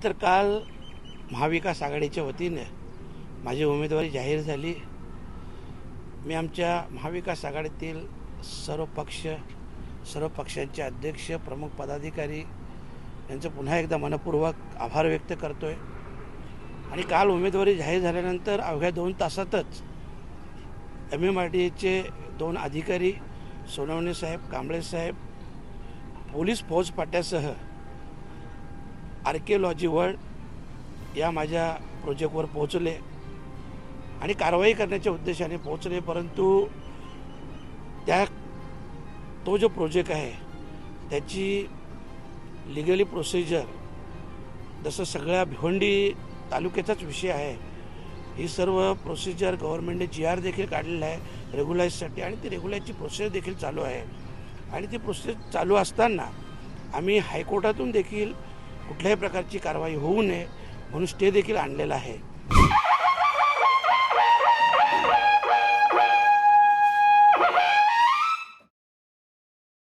तर काल महाविकास आघाडीच्या वतीने माझी उमेदवारी जाहीर झाली। मी आमच्या महाविकास आघाडीतील सर्व पक्षांचे अध्यक्ष, प्रमुख पदाधिकारी यांचं पुन्हा एकदा मनपूर्वक आभार व्यक्त करतोय। आणि काल उमेदवारी जाहीर झाल्यानंतर अवघ्या 2 तासातच MMRDAचे 2 अधिकारी सोनवणे साहेब, कांबळे साहेब, पोलीस फौजफाट्यासह आर्किओलॉजी वर्ल्ड या माझ्या प्रोजेक्टवर पोहोचले आणि कारवाई करण्याच्या उद्देशाने पोहोचले। परंतु तो जो प्रोजेक्ट आहे त्याची लिगली प्रोसिजर, जसं सगळ्या भिवंडी तालुक्याचाच विषय आहे, ही सर्व प्रोसिजर गव्हर्नमेंटने GR देखील काढलेला आहे रेग्युलाइजसाठी, आणि ती रेग्युलाइजची प्रोसेस देखील चालू आहे। आणि ती प्रोसेस चालू असताना आम्ही हायकोर्टातून देखील कुठल्याही प्रकारची कारवाई होऊ नये म्हणून स्टे देखील आणलेला आहे।